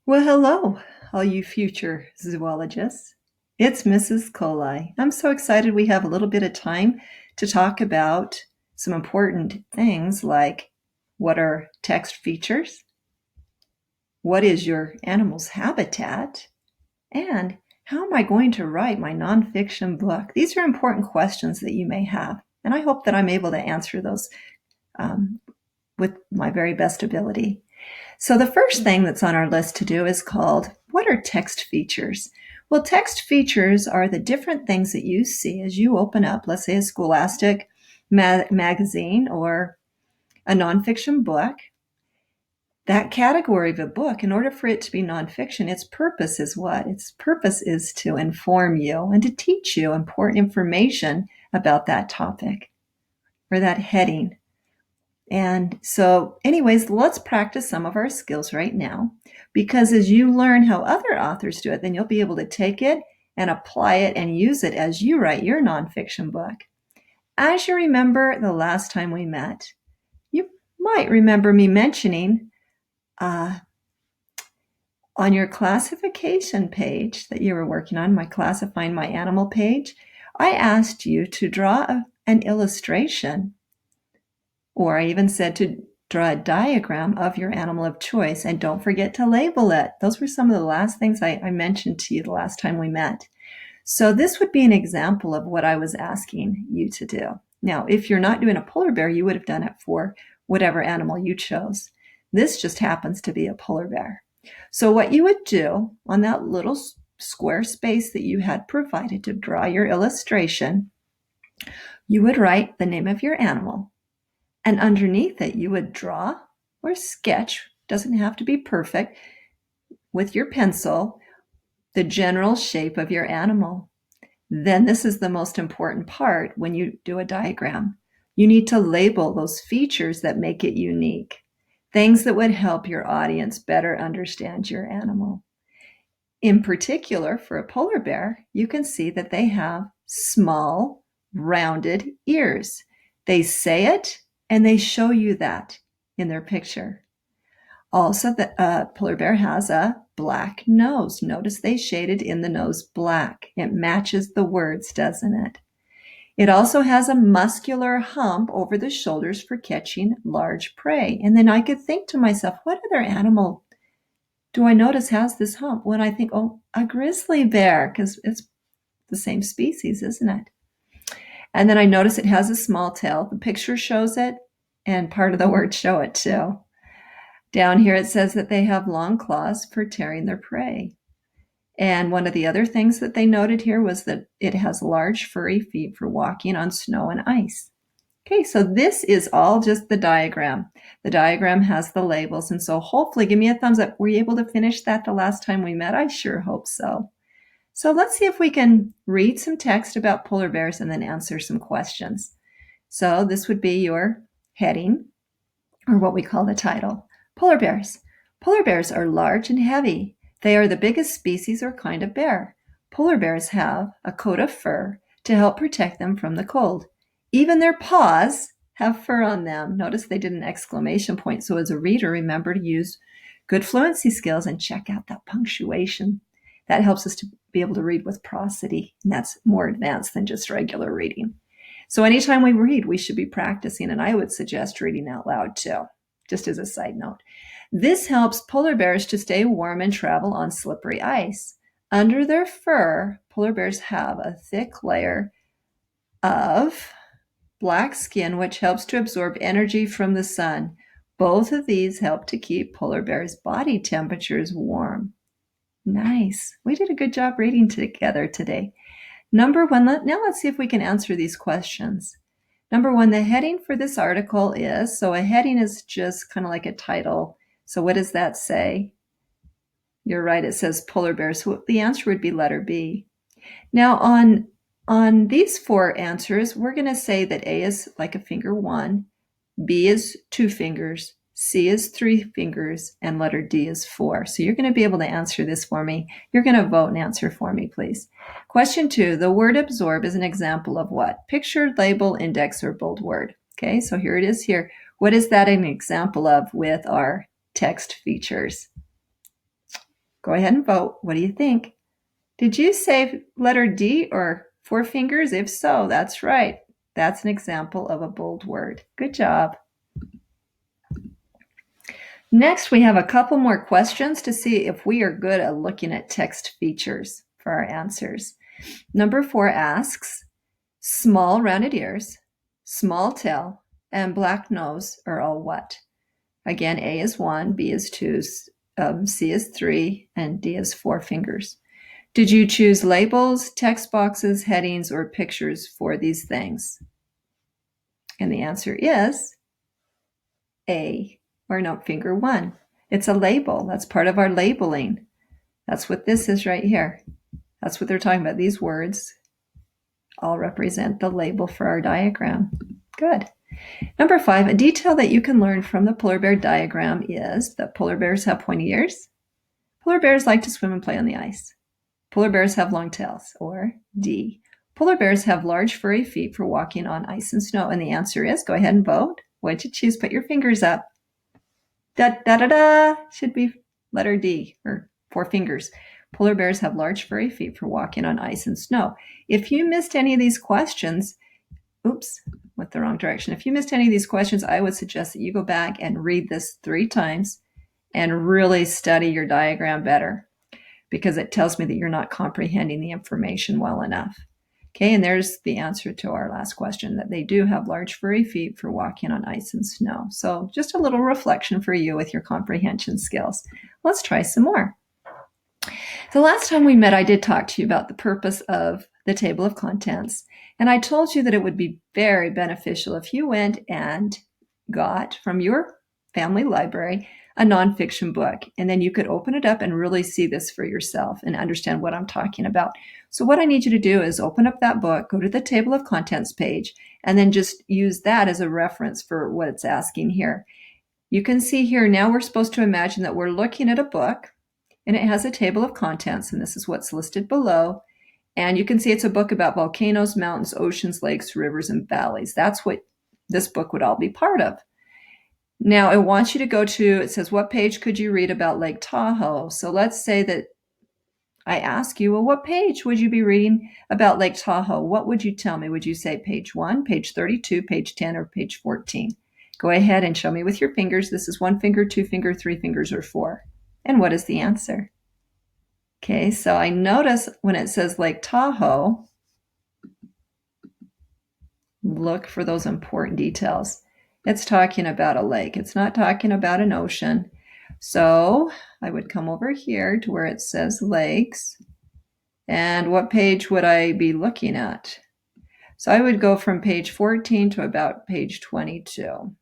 Well, hello, all you future zoologists. It's Mrs. Kohli. I'm so excited we have a little bit of time to talk about some important things like what are text features, what is your animal's habitat, and how am I going to write my nonfiction book? These are important questions that you may have, and I hope that I'm able to answer those um, with my very best ability. So the first thing that's on our list to do is called, what are text features? Well, text features are the different things that you see as you open up, let's say, a scholastic magazine or a nonfiction book. That category of a book, in order for it to be nonfiction, its purpose is what? Its purpose is to inform you and to teach you important information about that topic or that heading. And so, anyways, let's practice some of our skills right now, because as you learn how other authors do it, then you'll be able to take it and apply it and use it as you write your nonfiction book. As you remember the last time we met, you might remember me mentioning on your classification page that you were working on, my classifying my animal page, I asked you to draw an illustration, or I even said to draw a diagram of your animal of choice, and don't forget to label it. Those were some of the last things I mentioned to you the last time we met. So this would be an example of what I was asking you to do. Now, if you're not doing a polar bear, you would have done it for whatever animal you chose. This just happens to be a polar bear. So what you would do on that little square space that you had provided to draw your illustration, you would write the name of your animal. And underneath it, you would draw or sketch, doesn't have to be perfect, with your pencil, the general shape of your animal. Then this is the most important part when you do a diagram. You need to label those features that make it unique, things that would help your audience better understand your animal. In particular, for a polar bear, you can see that they have small, rounded ears. They say it, and they show you that in their picture. Also, the polar bear has a black nose. Notice they shaded in the nose black. It matches the words, doesn't it? It also has a muscular hump over the shoulders for catching large prey. And then I could think to myself, what other animal do I notice has this hump? When I think, oh, a grizzly bear, because it's the same species, isn't it? And then I notice it has a small tail. The picture shows it, and part of the words show it too. Down here it says that they have long claws for tearing their prey. And one of the other things that they noted here was that it has large furry feet for walking on snow and ice. Okay, so this is all just the diagram. The diagram has the labels, and so hopefully, give me a thumbs up. Were you able to finish that the last time we met? I sure hope so. So let's see if we can read some text about polar bears and then answer some questions. So this would be your heading, or what we call the title. Polar bears. Polar bears are large and heavy. They are the biggest species or kind of bear. Polar bears have a coat of fur to help protect them from the cold. Even their paws have fur on them. Notice they did an exclamation point. So as a reader, remember to use good fluency skills and check out that punctuation. That helps us to be able to read with prosody, and that's more advanced than just regular reading. So anytime we read, we should be practicing, and I would suggest reading out loud too, just as a side note. This helps polar bears to stay warm and travel on slippery ice. Under their fur, polar bears have a thick layer of black skin, which helps to absorb energy from the sun. Both of these help to keep polar bears' body temperatures warm. Nice. We did a good job reading together today. Number one, now let's see if we can answer these questions. Number one, the heading for this article is, so a heading is just kind of like a title. So what does that say? You're right, it says polar bears. So the answer would be letter B. Now on these four answers, we're going to say that A is like a finger 1, B is 2 fingers, C is 3 fingers, and letter D is 4. So you're going to be able to answer this for me. You're going to vote and answer for me, please. Question 2, the word absorb is an example of what? Picture, label, index, or bold word. Okay, so here it is here. What is that an example of with our text features? Go ahead and vote. What do you think? Did you say letter D or 4 fingers? If so, that's right. That's an example of a bold word. Good job. Next, we have a couple more questions to see if we are good at looking at text features for our answers. Number 4 asks, small rounded ears, small tail, and black nose are all what? Again, A is 1, B is 2, C is 3, and D is 4 fingers. Did you choose labels, text boxes, headings, or pictures for these things? And the answer is A, or no, finger 1. It's a label. That's part of our labeling. That's what this is right here. That's what they're talking about. These words all represent the label for our diagram. Good. Number 5, a detail that you can learn from the polar bear diagram is that polar bears have pointy ears. Polar bears like to swim and play on the ice. Polar bears have long tails. Or D, polar bears have large furry feet for walking on ice and snow. And the answer is, go ahead and vote. What'd you choose? Put your fingers up. Da-da-da-da should be letter D, or 4 fingers. Polar bears have large furry feet for walking on ice and snow. If you missed any of these questions, went the wrong direction. If you missed any of these questions, I would suggest that you go back and read this 3 times and really study your diagram better, because it tells me that you're not comprehending the information well enough. Okay, and there's the answer to our last question, that they do have large furry feet for walking on ice and snow. So just a little reflection for you with your comprehension skills. Let's try some more. The last time we met, I did talk to you about the purpose of the table of contents. And I told you that it would be very beneficial if you went and got from your family library a nonfiction book, and then you could open it up and really see this for yourself and understand what I'm talking about. So what I need you to do is open up that book, go to the table of contents page, and then just use that as a reference for what it's asking here. You can see here now we're supposed to imagine that we're looking at a book, and it has a table of contents, and this is what's listed below. And you can see it's a book about volcanoes, mountains, oceans, lakes, rivers, and valleys. That's what this book would all be part of. Now, it wants you to go to, it says, what page could you read about Lake Tahoe? So let's say that I ask you, well, what page would you be reading about Lake Tahoe? What would you tell me? Would you say page 1, page 32, page 10, or page 14? Go ahead and show me with your fingers. This is 1 finger, 2 finger, 3 fingers, or 4. And what is the answer? Okay, so I notice when it says Lake Tahoe, look for those important details. It's talking about a lake. It's not talking about an ocean. So I would come over here to where it says lakes. And what page would I be looking at? So I would go from page 14 to about page 22.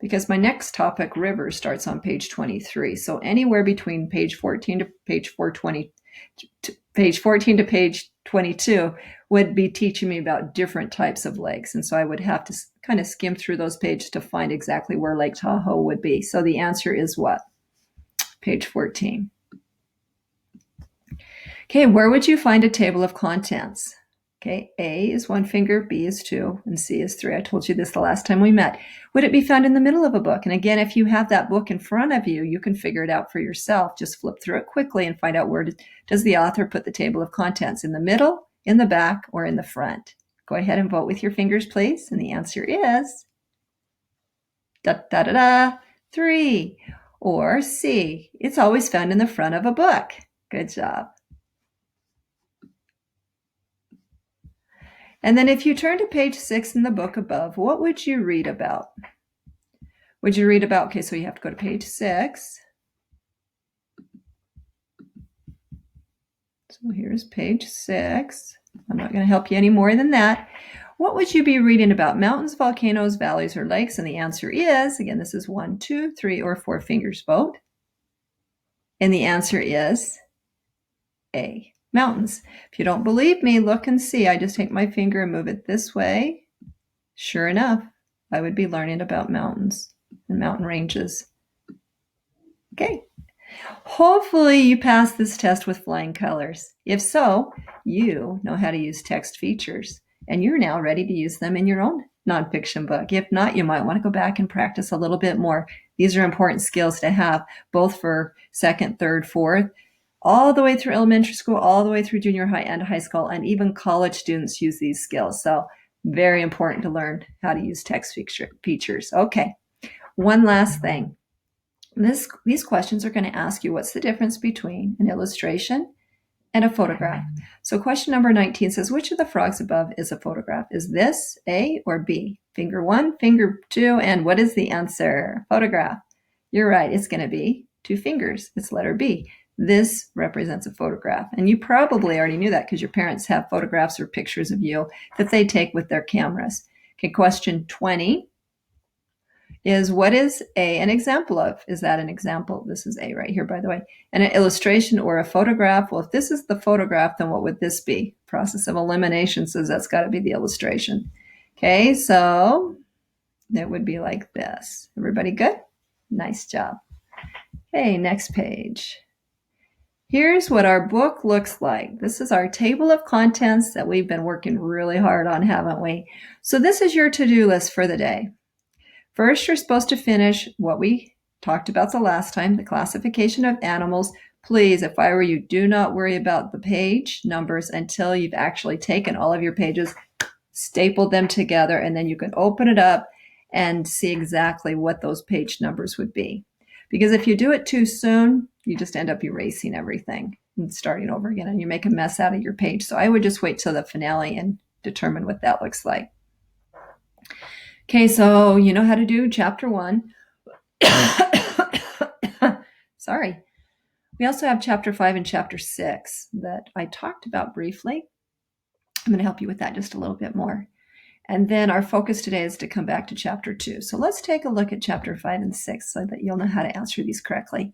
Because my next topic, rivers, starts on page 23. So anywhere between page 14 to page 420, page 14 to page 22 would be teaching me about different types of lakes. And so I would have to kind of skim through those pages to find exactly where Lake Tahoe would be. So the answer is what? Page 14. Okay, where would you find a table of contents? Okay, A is 1 finger, B is 2, and C is 3. I told you this the last time we met. Would it be found in the middle of a book? And again, if you have that book in front of you, you can figure it out for yourself. Just flip through it quickly and find out where does the author put the table of contents, in the middle, in the back, or in the front. Go ahead and vote with your fingers, please. And the answer is 3. Or C, it's always found in the front of a book. Good job. And then if you turn to page 6 in the book above, what would you read about? Would you read about, okay, so you have to go to page 6. So here's page 6. I'm not going to help you any more than that. What would you be reading about? Mountains, volcanoes, valleys, or lakes? And the answer is, again, this is 1, 2, 3, or 4 fingers vote. And the answer is A, mountains. If you don't believe me, look and see. I just take my finger and move it this way. Sure enough, I would be learning about mountains and mountain ranges. Okay. Hopefully you passed this test with flying colors. If so, you know how to use text features, and you're now ready to use them in your own nonfiction book. If not, you might want to go back and practice a little bit more. These are important skills to have, both for second, third, fourth, all the way through elementary school, all the way through junior high and high school, and even college students use these skills. So very important to learn how to use text features. Okay, one last thing. These questions are going to ask you what's the difference between an illustration and a photograph. So question number 19 says, which of the frogs above is a photograph? Is this A or B? Finger 1, finger 2, and what is the answer? Photograph. You're right, it's going to be 2 fingers. It's letter B. This represents a photograph. And you probably already knew that because your parents have photographs or pictures of you that they take with their cameras. Okay, question 20 is, what is A an example of? Is that an example? This is A right here, by the way. And an illustration or a photograph? Well, if this is the photograph, then what would this be? Process of elimination says that's got to be the illustration. Okay, so it would be like this. Everybody good? Nice job. Okay, next page. Here's what our book looks like. This is our table of contents that we've been working really hard on, haven't we? So this is your to-do list for the day. First, you're supposed to finish what we talked about the last time, the classification of animals. Please, if I were you, do not worry about the page numbers until you've actually taken all of your pages, stapled them together, and then you can open it up and see exactly what those page numbers would be. Because if you do it too soon, you just end up erasing everything and starting over again, and you make a mess out of your page. So I would just wait till the finale and determine what that looks like. Okay, so you know how to do chapter 1. Sorry. We also have chapter 5 and chapter 6 that I talked about briefly. I'm going to help you with that just a little bit more. And then our focus today is to come back to chapter 2. So let's take a look at chapter 5 and 6 so that you'll know how to answer these correctly.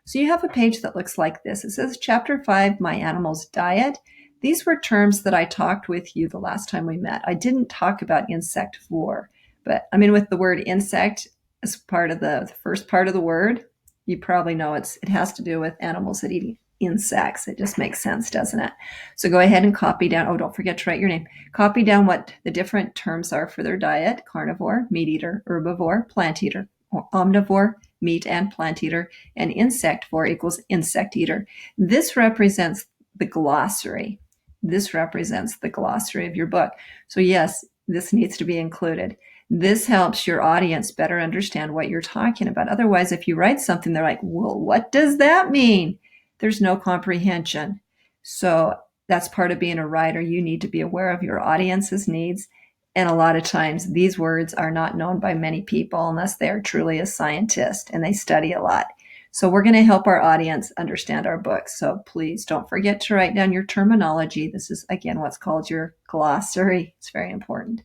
So you have a page that looks like this. It says chapter 5, my animal's diet. These were terms that I talked with you the last time we met. I didn't talk about insectivore. But I mean, with the word insect as part of the first part of the word, you probably know it has to do with animals that eat insects. It just makes sense, doesn't it? So go ahead and copy down. Oh, don't forget to write your name. Copy down what the different terms are for their diet: carnivore, meat eater; herbivore, plant eater; or omnivore, meat and plant eater; and insectivore equals insect eater. This represents the glossary. This represents the glossary of your book. So yes, this needs to be included. This helps your audience better understand what you're talking about. Otherwise, if you write something, they're like, well, what does that mean? There's no comprehension. So that's part of being a writer. You need to be aware of your audience's needs. And a lot of times these words are not known by many people unless they are truly a scientist and they study a lot. So we're going to help our audience understand our books. So please don't forget to write down your terminology. This is, again, what's called your glossary. It's very important.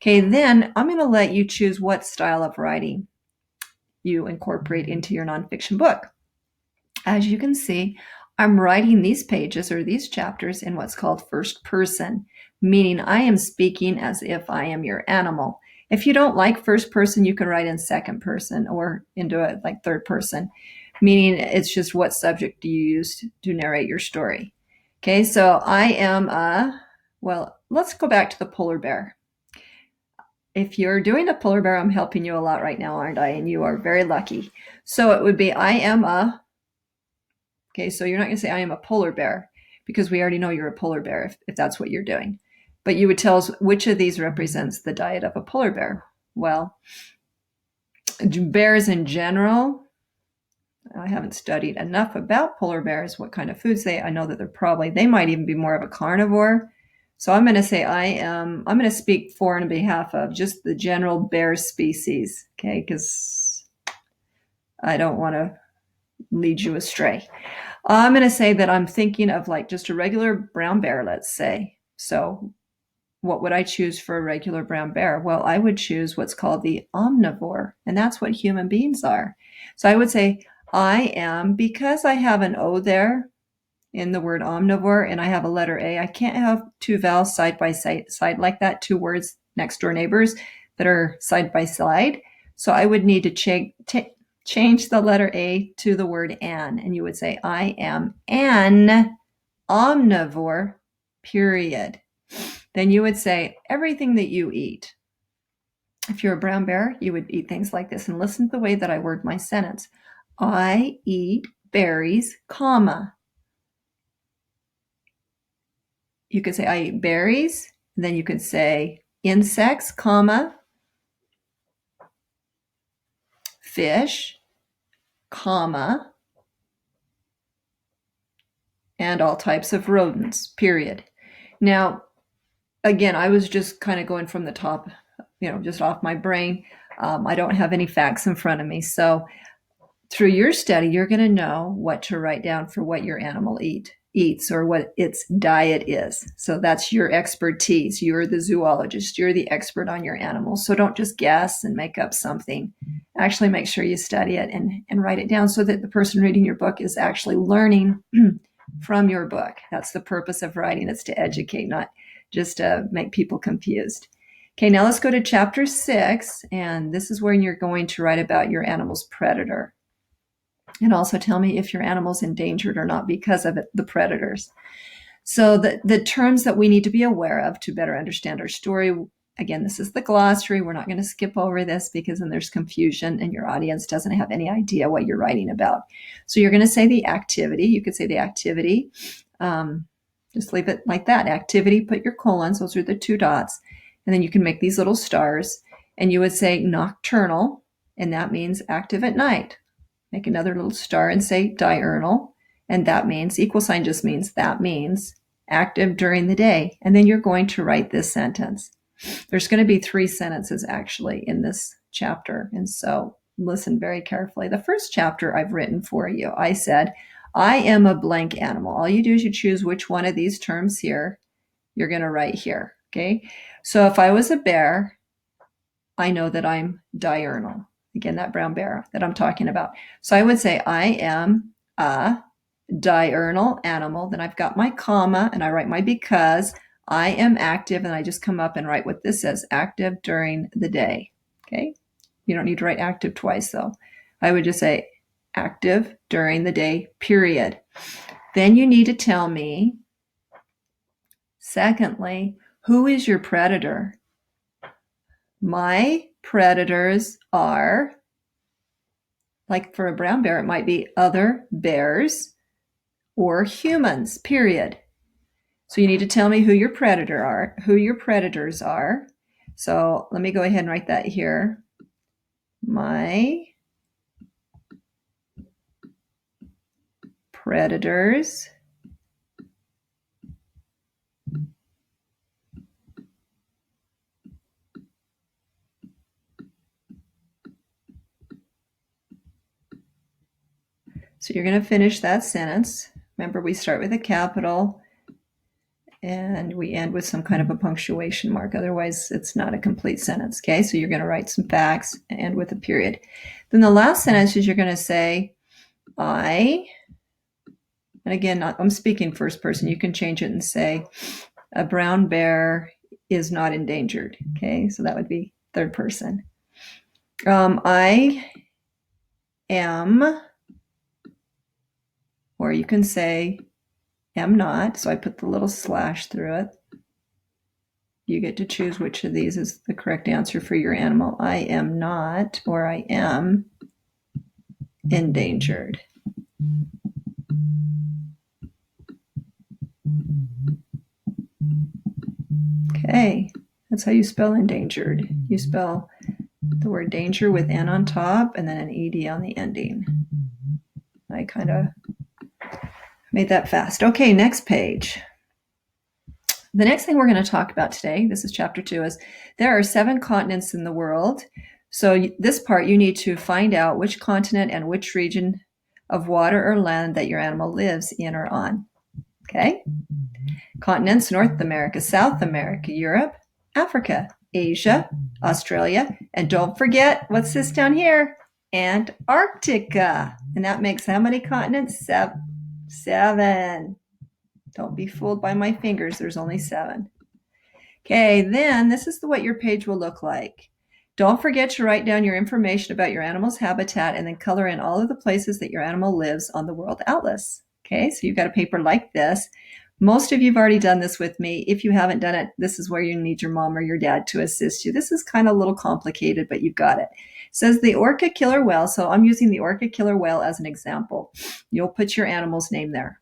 Okay, then I'm going to let you choose what style of writing you incorporate into your nonfiction book. As you can see, I'm writing these pages or these chapters in what's called first person, meaning I am speaking as if I am your animal. If you don't like first person, you can write in second person or into it like third person, meaning it's just what subject do you use to narrate your story. Okay, so I am well, let's go back to the polar bear. If you're doing a polar bear, I'm helping you a lot right now, aren't I? And you are very lucky. So it would be I am a, okay, so you're not going to say I am a polar bear because we already know you're a polar bear if that's what you're doing. But you would tell us which of these represents the diet of a polar bear. Well, bears in general, I haven't studied enough about polar bears, what kind of foods I know that they might even be more of a carnivore. So I'm going to say I'm going to speak for and on behalf of just the general bear species, okay, because I don't want to lead you astray. I'm going to say that I'm thinking of like just a regular brown bear, let's say. So what would I choose for a regular brown bear? Well, I would choose what's called the omnivore, and that's what human beings are. So I would say I am, because I have an O there in the word omnivore and I have a letter A, I can't have two vowels side by side like that, two words next door neighbors that are side by side. So I would need to change the letter A to the word an, and you would say I am an omnivore, period. Then you would say everything that you eat. If you're a brown bear, you would eat things like this. And listen to the way that I word my sentence. I eat berries, comma. You could say I eat berries. And then you could say insects, comma, fish, comma, and all types of rodents, period. Now, again, I was just kind of going from the top, just off my brain. I don't have any facts in front of me. So through your study, you're going to know what to write down for what your animal eats or what its diet is. So that's your expertise. You're the zoologist. You're the expert on your animals. So don't just guess and make up something. Actually make sure you study it and write it down so that the person reading your book is actually learning from your book. That's the purpose of writing. It's to educate, not just to make people confused. Okay, now let's go to chapter 6. And this is where you're going to write about your animal's predator. And also tell me if your animal's endangered or not because of the predators. So the terms that we need to be aware of to better understand our story. Again, this is the glossary. We're not going to skip over this because then there's confusion and your audience doesn't have any idea what you're writing about. So you're going to say the activity. You could say the activity. Just leave it like that. Activity, put your colons. Those are the 2 dots. And then you can make these little stars. And you would say nocturnal, and that means active at night. Make another little star and say diurnal. And that means, equal sign just means that means active during the day. And then you're going to write this sentence. There's going to be 3 sentences actually in this chapter. And so listen very carefully. The first chapter I've written for you, I said, I am a blank animal. All you do is you choose which one of these terms here you're going to write here. Okay. So if I was a bear, I know that I'm diurnal. Again, that brown bear that I'm talking about. So I would say I am a diurnal animal. Then I've got my comma and I write my because. I am active, and I just come up and write what this says, active during the day. Okay. You don't need to write active twice though. I would just say active during the day, period. Then you need to tell me, secondly, who is your predator? My predators are, like for a brown bear, it might be other bears or humans, period. So you need to tell me who your predators are. So let me go ahead and write that here. My predators So you're going to finish that sentence. Remember, we start with a capital and we end with some kind of a punctuation mark. Otherwise, it's not a complete sentence. Okay, so you're going to write some facts and end with a period. Then the last sentence is you're going to say, and again, I'm speaking first person. You can change it and say, a brown bear is not endangered. Okay, so that would be third person. I am, or you can say, am not. So I put the little slash through it. You get to choose which of these is the correct answer for your animal. I am not, or I am endangered. Okay, that's how you spell endangered. You spell the word danger with N on top and then an ED on the ending. I kind of made that fast. Okay, next page. The next thing we're going to talk about today, this is chapter 2, is there are 7 continents in the world. So this part, you need to find out which continent and which region of water or land that your animal lives in or on. Okay? Continents: North America, South America, Europe, Africa, Asia, Australia, and don't forget, what's this down here? Antarctica. And that makes how many continents? 7. Don't be fooled by my fingers. There's only 7. Okay, then this is what your page will look like. Don't forget to write down your information about your animal's habitat and then color in all of the places that your animal lives on the World Atlas. Okay, so you've got a paper like this. Most of you have already done this with me. If you haven't done it, this is where you need your mom or your dad to assist you. This is kind of a little complicated, but you've got it. It says the orca killer whale. So I'm using the orca killer whale as an example. You'll put your animal's name there.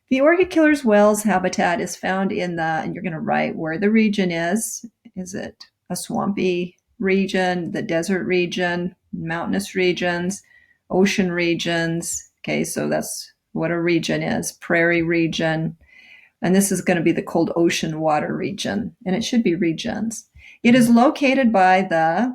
The orca killer whale's habitat is found in and you're going to write where the region is. Is it a swampy region, the desert region, mountainous regions, ocean regions? Okay, so that's what a region is. Prairie region. And this is going to be the cold ocean water region, and it should be regions. It is located by the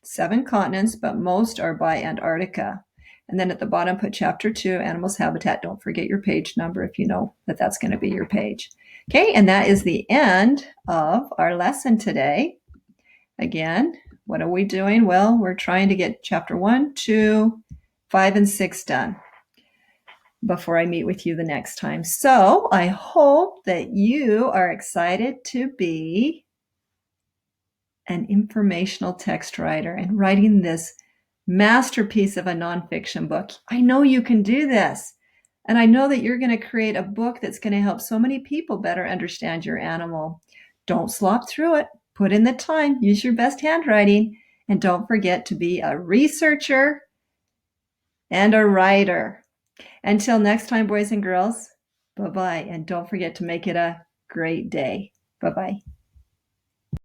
7 continents, but most are by Antarctica. And then at the bottom, put chapter 2, animals habitat. Don't forget your page number if you know that that's going to be your page. Okay, and that is the end of our lesson today. Again, what are we doing? Well, we're trying to get chapter 1, 2, 5, and 6 done before I meet with you the next time. So I hope that you are excited to be an informational text writer and writing this masterpiece of a nonfiction book. I know you can do this. And I know that you're going to create a book that's going to help so many people better understand your animal. Don't slop through it. Put in the time. Use your best handwriting. And don't forget to be a researcher and a writer. Until next time, boys and girls, bye-bye. And don't forget to make it a great day. Bye-bye.